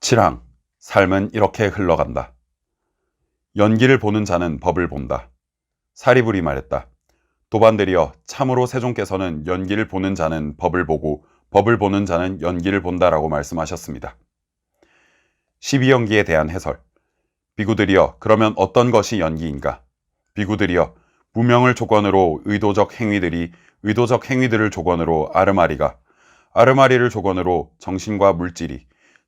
칠항, 삶은 이렇게 흘러간다. 연기를 보는 자는 법을 본다. 사리불이 말했다. 도반들이여, 참으로 세종께서는 연기를 보는 자는 법을 보고 법을 보는 자는 연기를 본다라고 말씀하셨습니다. 12연기에 대한 해설. 비구들이여, 그러면 어떤 것이 연기인가? 비구들이여, 무명을 조건으로 의도적 행위들을 조건으로 아르마리를 조건으로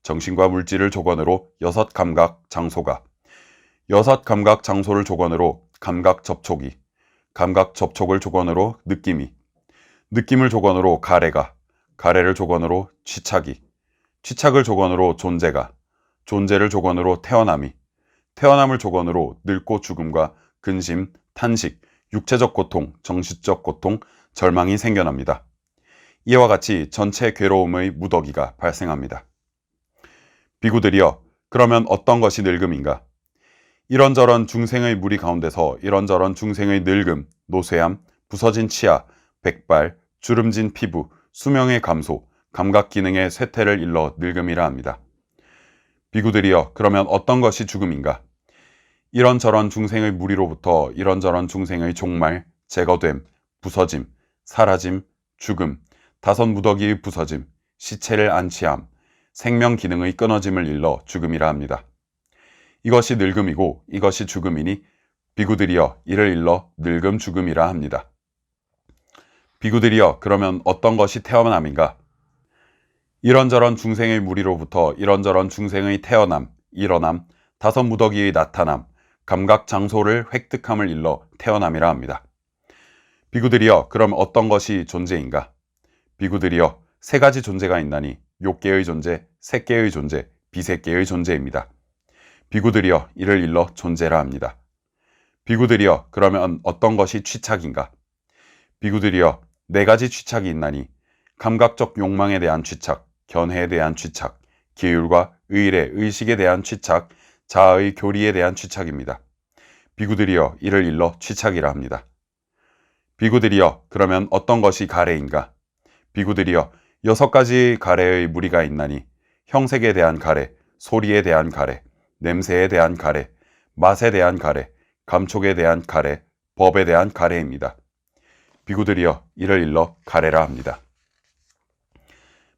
정신과 물질을 조건으로 여섯 감각 장소가, 여섯 감각 장소를 조건으로 감각 접촉을 조건으로 느낌을 조건으로 가래를 조건으로 취착을 조건으로 존재를 조건으로 태어남을 조건으로 늙고 죽음과 근심, 탄식, 육체적 고통, 정신적 고통, 절망이 생겨납니다. 이와 같이 전체 괴로움의 무더기가 발생합니다. 비구들이여, 그러면 어떤 것이 늙음인가? 이런저런 중생의 무리 가운데서 이런저런 중생의 늙음, 노쇠함, 부서진 치아, 백발, 주름진 피부, 수명의 감소, 감각 기능의 쇠퇴를 일러 늙음이라 합니다. 비구들이여, 그러면 어떤 것이 죽음인가? 이런저런 중생의 무리로부터 이런저런 중생의 종말, 제거됨, 부서짐, 사라짐, 죽음, 다섯 무더기의 부서짐, 시체를 안치함, 생명 기능의 끊어짐을 일러 죽음이라 합니다. 이것이 늙음이고 이것이 죽음이니 비구들이여, 이를 일러 늙음 죽음이라 합니다. 비구들이여, 그러면 어떤 것이 태어남인가? 이런저런 중생의 무리로부터 이런저런 중생의 태어남, 일어남, 다섯 무더기의 나타남, 감각 장소를 획득함을 일러 태어남이라 합니다. 비구들이여, 그럼 어떤 것이 존재인가? 비구들이여, 세 가지 존재가 있나니 욕계의 존재, 색계의 존재, 비색계의 존재입니다. 비구들이여, 이를 일러 존재라 합니다. 비구들이여, 그러면 어떤 것이 취착인가? 비구들이여, 네 가지 취착이 있나니 감각적 욕망에 대한 취착, 견해에 대한 취착, 기율과 의일의 의식에 대한 취착, 자아의 교리에 대한 취착입니다. 비구들이여, 이를 일러 취착이라 합니다. 비구들이여, 그러면 어떤 것이 가래인가? 비구들이여, 여섯 가지 가래의 무리가 있나니 형색에 대한 가래, 소리에 대한 가래, 냄새에 대한 가래, 맛에 대한 가래, 감촉에 대한 가래, 법에 대한 가래입니다. 비구들이여, 이를 일러 가래라 합니다.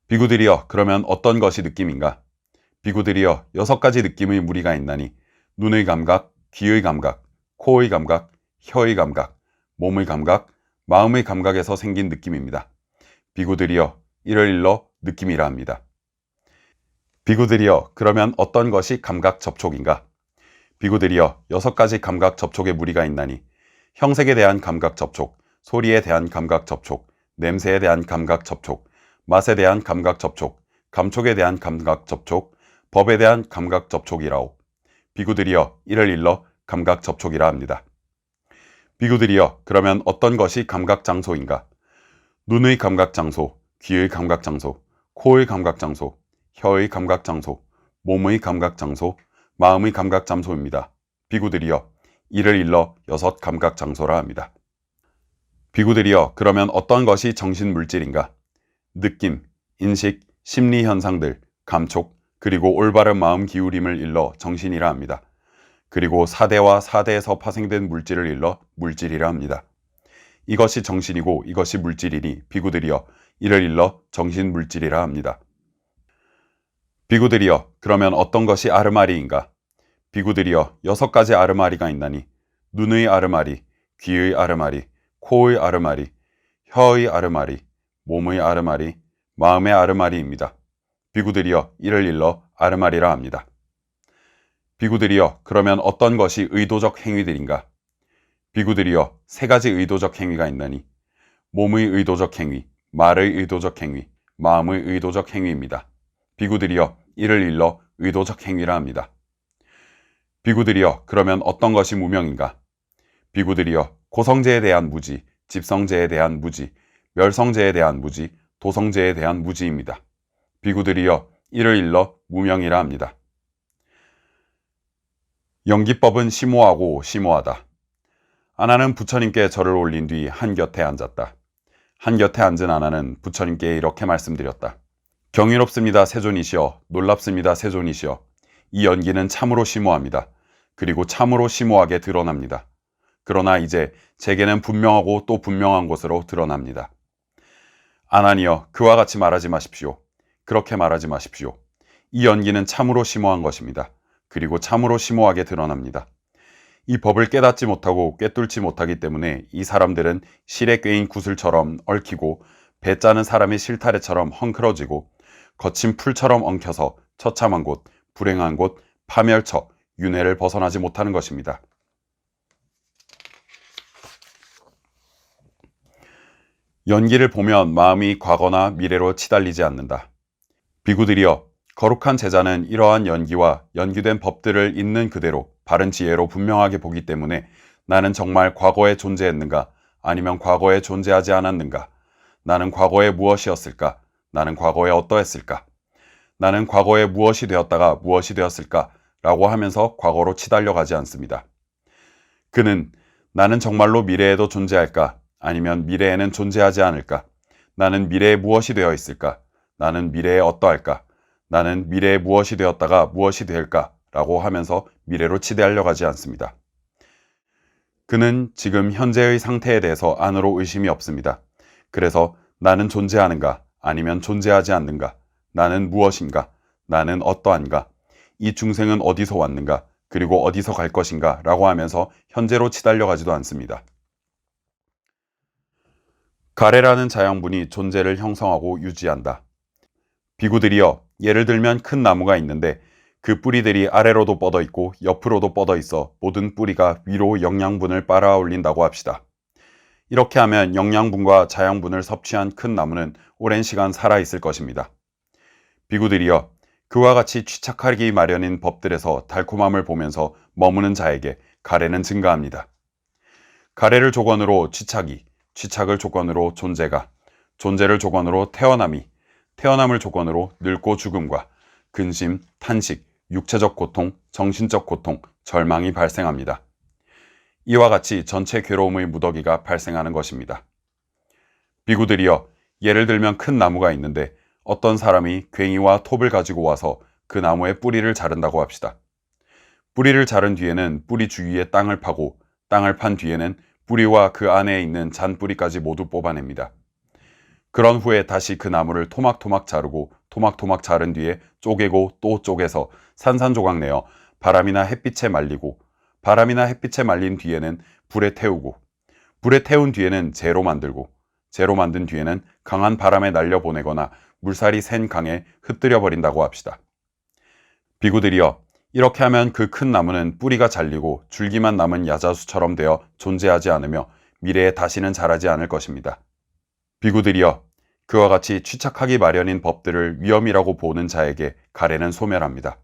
비구들이여, 그러면 어떤 것이 느낌인가? 비구들이여, 여섯 가지 느낌의 무리가 있나니 눈의 감각, 귀의 감각, 코의 감각, 혀의 감각, 몸의 감각, 마음의 감각에서 생긴 느낌입니다. 비구들이여, 이를 일러 느낌이라 합니다. 비구들이여, 그러면 어떤 것이 감각 접촉인가? 비구들이여, 여섯 가지 감각 접촉의 무리가 있나니 형색에 대한 감각 접촉, 소리에 대한 감각 접촉, 냄새에 대한 감각 접촉, 맛에 대한 감각 접촉, 감촉에 대한 감각 접촉, 법에 대한 감각 접촉이라오. 비구들이여, 이를 일러 감각 접촉이라 합니다. 비구들이여, 그러면 어떤 것이 감각 장소인가? 눈의 감각 장소, 귀의 감각 장소, 코의 감각 장소, 혀의 감각 장소, 몸의 감각 장소, 마음의 감각 장소입니다. 비구들이여, 이를 일러 여섯 감각 장소라 합니다. 비구들이여, 그러면 어떤 것이 정신 물질인가? 느낌, 인식, 심리 현상들, 감촉, 그리고 올바른 마음 기울임을 일러 정신이라 합니다. 그리고 사대와 사대에서 파생된 물질을 일러 물질이라 합니다. 이것이 정신이고 이것이 물질이니 비구들이여, 이를 일러 정신 물질이라 합니다. 비구들이여, 그러면 어떤 것이 아르마리인가? 비구들이여, 여섯 가지 아르마리가 있나니 눈의 아르마리, 귀의 아르마리, 코의 아르마리, 혀의 아르마리, 몸의 아르마리, 마음의 아르마리입니다. 비구들이여, 이를 일러 아르마리라 합니다. 비구들이여, 그러면 어떤 것이 의도적 행위들인가? 비구들이여, 세 가지 의도적 행위가 있나니 몸의 의도적 행위, 말의 의도적 행위, 마음의 의도적 행위입니다. 비구들이여, 이를 일러 의도적 행위라 합니다. 비구들이여, 그러면 어떤 것이 무명인가? 비구들이여, 고성제에 대한 무지, 집성제에 대한 무지, 멸성제에 대한 무지, 도성제에 대한 무지입니다. 비구들이여, 이를 일러 무명이라 합니다. 연기법은 심오하고 심오하다. 아나는 부처님께 절을 올린 뒤 한곁에 앉았다. 한곁에 앉은 아나는 부처님께 이렇게 말씀드렸다. 경이롭습니다, 세존이시여. 놀랍습니다, 세존이시여. 이 연기는 참으로 심오합니다. 그리고 참으로 심오하게 드러납니다. 그러나 이제 제게는 분명하고 또 분명한 것으로 드러납니다. 아나니여, 그와 같이 말하지 마십시오. 그렇게 말하지 마십시오. 이 연기는 참으로 심오한 것입니다. 그리고 참으로 심오하게 드러납니다. 이 법을 깨닫지 못하고 꿰뚫지 못하기 때문에 이 사람들은 실에 꿰인 구슬처럼 얽히고 배 짜는 사람의 실타래처럼 헝클어지고 거친 풀처럼 엉켜서 처참한 곳, 불행한 곳, 파멸처, 윤회를 벗어나지 못하는 것입니다. 연기를 보면 마음이 과거나 미래로 치달리지 않는다. 비구들이여, 거룩한 제자는 이러한 연기와 연기된 법들을 있는 그대로 바른 지혜로 분명하게 보기 때문에 나는 정말 과거에 존재했는가 아니면 과거에 존재하지 않았는가, 나는 과거에 무엇이었을까, 나는 과거에 어떠했을까, 나는 과거에 무엇이 되었다가 무엇이 되었을까 라고 하면서 과거로 치달려가지 않습니다. 그는 나는 정말로 미래에도 존재할까 아니면 미래에는 존재하지 않을까, 나는 미래에 무엇이 되어 있을까, 나는 미래에 어떠할까, 나는 미래에 무엇이 되었다가 무엇이 될까 라고 하면서 미래로 치대하려 가지 않습니다. 그는 지금 현재의 상태에 대해서 안으로 의심이 없습니다. 그래서 나는 존재하는가 아니면 존재하지 않는가, 나는 무엇인가, 나는 어떠한가, 이 중생은 어디서 왔는가, 그리고 어디서 갈 것인가 라고 하면서 현재로 치달려 가지도 않습니다. 가래라는 자양분이 존재를 형성하고 유지한다. 비구들이여, 예를 들면 큰 나무가 있는데 그 뿌리들이 아래로도 뻗어 있고 옆으로도 뻗어 있어 모든 뿌리가 위로 영양분을 빨아올린다고 합시다. 이렇게 하면 영양분과 자양분을 섭취한 큰 나무는 오랜 시간 살아있을 것입니다. 비구들이여, 그와 같이 취착하기 마련인 법들에서 달콤함을 보면서 머무는 자에게 가래는 증가합니다. 가래를 조건으로 취착이, 취착을 조건으로 존재가, 존재를 조건으로 태어남이, 태어남을 조건으로 늙고 죽음과 근심, 탄식, 육체적 고통, 정신적 고통, 절망이 발생합니다. 이와 같이 전체 괴로움의 무더기가 발생하는 것입니다. 비구들이여, 예를 들면 큰 나무가 있는데 어떤 사람이 괭이와 톱을 가지고 와서 그 나무의 뿌리를 자른다고 합시다. 뿌리를 자른 뒤에는 뿌리 주위에 땅을 파고 땅을 판 뒤에는 뿌리와 그 안에 있는 잔뿌리까지 모두 뽑아냅니다. 그런 후에 다시 그 나무를 토막토막 자르고 토막토막 자른 뒤에 쪼개고 또 쪼개서 산산조각 내어 바람이나 햇빛에 말리고, 바람이나 햇빛에 말린 뒤에는 불에 태우고, 불에 태운 뒤에는 재로 만들고, 재로 만든 뒤에는 강한 바람에 날려보내거나 물살이 센 강에 흩뜨려 버린다고 합시다. 비구들이여, 이렇게 하면 그 큰 나무는 뿌리가 잘리고 줄기만 남은 야자수처럼 되어 존재하지 않으며 미래에 다시는 자라지 않을 것입니다. 비구들이여, 그와 같이 취착하기 마련인 법들을 위험이라고 보는 자에게 가래는 소멸합니다.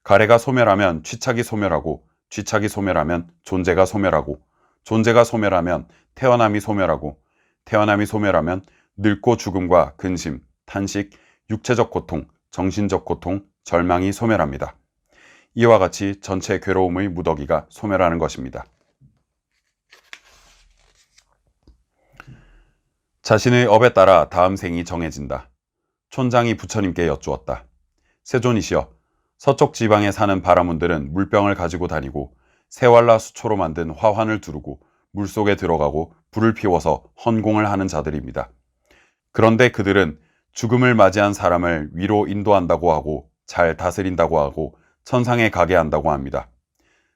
가래가 소멸하면 취착이 소멸하고, 취착이 소멸하면 존재가 소멸하고, 존재가 소멸하면 태어남이 소멸하고, 태어남이 소멸하면 늙고 죽음과 근심, 탄식, 육체적 고통, 정신적 고통, 절망이 소멸합니다. 이와 같이 전체 괴로움의 무더기가 소멸하는 것입니다. 자신의 업에 따라 다음 생이 정해진다. 촌장이 부처님께 여쭈었다. 세존이시여, 서쪽 지방에 사는 바라문들은 물병을 가지고 다니고 새왈라 수초로 만든 화환을 두르고 물속에 들어가고 불을 피워서 헌공을 하는 자들입니다. 그런데 그들은 죽음을 맞이한 사람을 위로 인도한다고 하고 잘 다스린다고 하고 천상에 가게 한다고 합니다.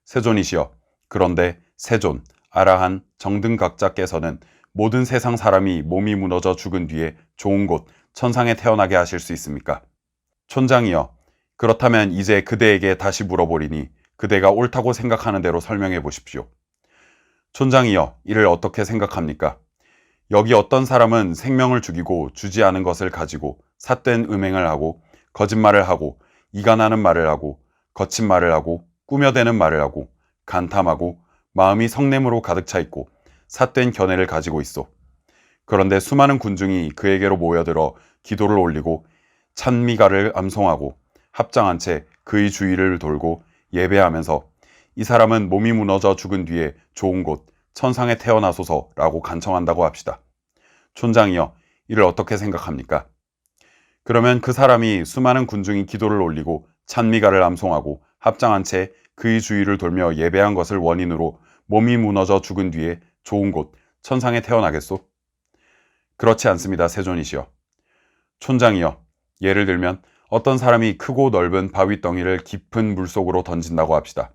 세존이시여, 그런데 세존, 아라한, 정등각자께서는 모든 세상 사람이 몸이 무너져 죽은 뒤에 좋은 곳, 천상에 태어나게 하실 수 있습니까? 촌장이여, 그렇다면 이제 그대에게 다시 물어보리니 그대가 옳다고 생각하는 대로 설명해 보십시오. 촌장이여, 이를 어떻게 생각합니까? 여기 어떤 사람은 생명을 죽이고 주지 않은 것을 가지고 삿된 음행을 하고 거짓말을 하고 이간하는 말을 하고 거친 말을 하고 꾸며대는 말을 하고 간탐하고 마음이 성냄으로 가득 차 있고 삿된 견해를 가지고 있어. 그런데 수많은 군중이 그에게로 모여들어 기도를 올리고 찬미가를 암송하고 합장한 채 그의 주위를 돌고 예배하면서 이 사람은 몸이 무너져 죽은 뒤에 좋은 곳, 천상에 태어나소서라고 간청한다고 합시다. 촌장이여, 이를 어떻게 생각합니까? 그러면 그 사람이 수많은 군중이 기도를 올리고 찬미가를 암송하고 합장한 채 그의 주위를 돌며 예배한 것을 원인으로 몸이 무너져 죽은 뒤에 좋은 곳 천상에 태어나겠소? 그렇지 않습니다, 세존이시여. 촌장이여, 예를 들면 어떤 사람이 크고 넓은 바위덩이를 깊은 물속으로 던진다고 합시다.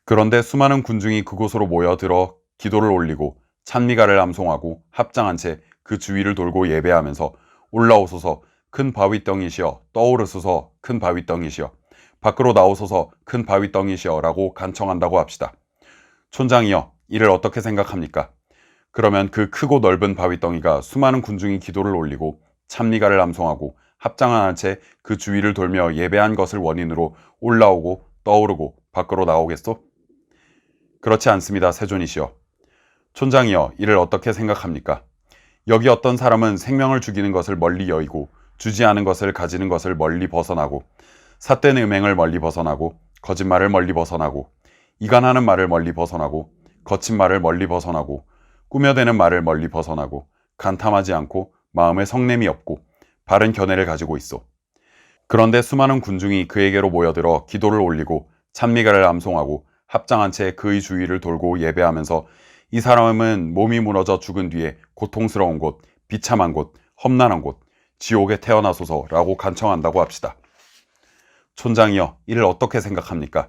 그런데 수많은 군중이 그곳으로 모여들어 기도를 올리고 찬미가를 암송하고 합장한 채 그 주위를 돌고 예배하면서 올라오소서 큰 바위덩이시여, 떠오르소서 큰 바위덩이시여, 밖으로 나오소서 큰 바위덩이시여 라고 간청한다고 합시다. 촌장이여, 이를 어떻게 생각합니까? 그러면 그 크고 넓은 바위덩이가 수많은 군중이 기도를 올리고 찬미가를 암송하고 합장한 채 그 주위를 돌며 예배한 것을 원인으로 올라오고 떠오르고 밖으로 나오겠소? 그렇지 않습니다, 세존이시여. 촌장이여, 이를 어떻게 생각합니까? 여기 어떤 사람은 생명을 죽이는 것을 멀리 여의고 주지 않은 것을 가지는 것을 멀리 벗어나고 삿된 음행을 멀리 벗어나고 거짓말을 멀리 벗어나고 이간하는 말을 멀리 벗어나고 거친 말을 멀리 벗어나고 꾸며대는 말을 멀리 벗어나고 간탐하지 않고 마음에 성냄이 없고 바른 견해를 가지고 있어. 그런데 수많은 군중이 그에게로 모여들어 기도를 올리고 찬미가를 암송하고 합장한 채 그의 주위를 돌고 예배하면서 이 사람은 몸이 무너져 죽은 뒤에 고통스러운 곳, 비참한 곳, 험난한 곳, 지옥에 태어나소서라고 간청한다고 합시다. 촌장이여, 이를 어떻게 생각합니까?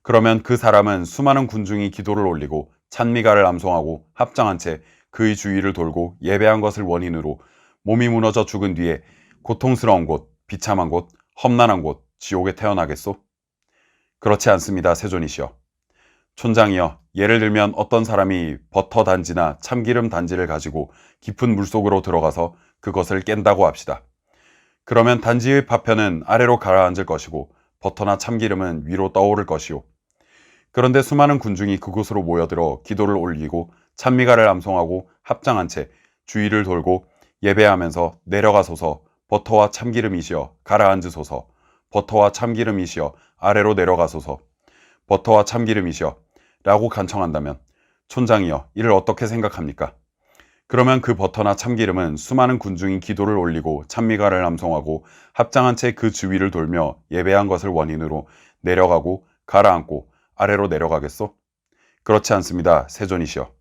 그러면 그 사람은 수많은 군중이 기도를 올리고 찬미가를 암송하고 합장한 채 그의 주위를 돌고 예배한 것을 원인으로 몸이 무너져 죽은 뒤에 고통스러운 곳, 비참한 곳, 험난한 곳, 지옥에 태어나겠소? 그렇지 않습니다, 세존이시여. 촌장이여, 예를 들면 어떤 사람이 버터 단지나 참기름 단지를 가지고 깊은 물속으로 들어가서 그것을 깬다고 합시다. 그러면 단지의 파편은 아래로 가라앉을 것이고 버터나 참기름은 위로 떠오를 것이요. 그런데 수많은 군중이 그곳으로 모여들어 기도를 올리고 찬미가를 암송하고 합장한 채 주위를 돌고 예배하면서 내려가소서 버터와 참기름이시여 가라앉으소서, 버터와 참기름이시여 아래로 내려가소서, 버터와 참기름이시여 라고 간청한다면 촌장이여, 이를 어떻게 생각합니까? 그러면 그 버터나 참기름은 수많은 군중이 기도를 올리고 찬미가를 암송하고 합장한 채 그 주위를 돌며 예배한 것을 원인으로 내려가고 가라앉고 아래로 내려가겠소? 그렇지 않습니다, 세존이시여.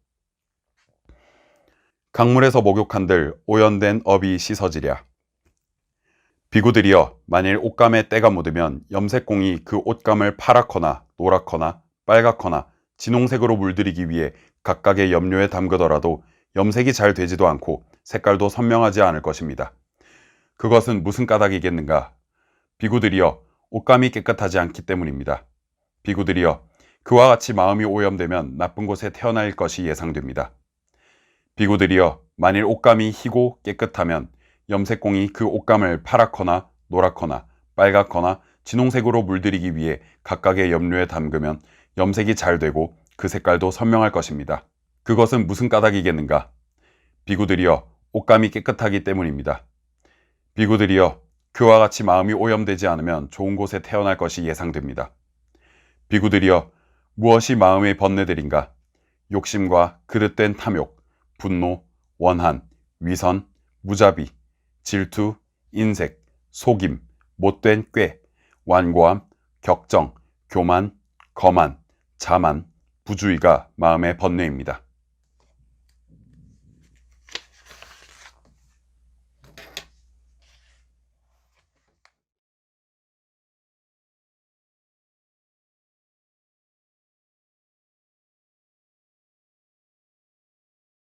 강물에서 목욕한들 오연된 업이 씻어지랴. 비구들이여, 만일 옷감에 때가 묻으면 염색공이 그 옷감을 파랗거나 노랗거나 빨갛거나 진홍색으로 물들이기 위해 각각의 염료에 담그더라도 염색이 잘 되지도 않고 색깔도 선명하지 않을 것입니다. 그것은 무슨 까닭이겠는가? 비구들이여, 옷감이 깨끗하지 않기 때문입니다. 비구들이여, 그와 같이 마음이 오염되면 나쁜 곳에 태어날 것이 예상됩니다. 비구들이여, 만일 옷감이 희고 깨끗하면 염색공이 그 옷감을 파랗거나 노랗거나 빨갛거나 진홍색으로 물들이기 위해 각각의 염료에 담그면 염색이 잘 되고 그 색깔도 선명할 것입니다. 그것은 무슨 까닭이겠는가? 비구들이여, 옷감이 깨끗하기 때문입니다. 비구들이여, 그와 같이 마음이 오염되지 않으면 좋은 곳에 태어날 것이 예상됩니다. 비구들이여, 무엇이 마음의 번뇌들인가? 욕심과 그릇된 탐욕, 분노, 원한, 위선, 무자비, 질투, 인색, 속임, 못된 꾀, 완고함, 격정, 교만, 거만, 자만, 부주의가 마음의 번뇌입니다.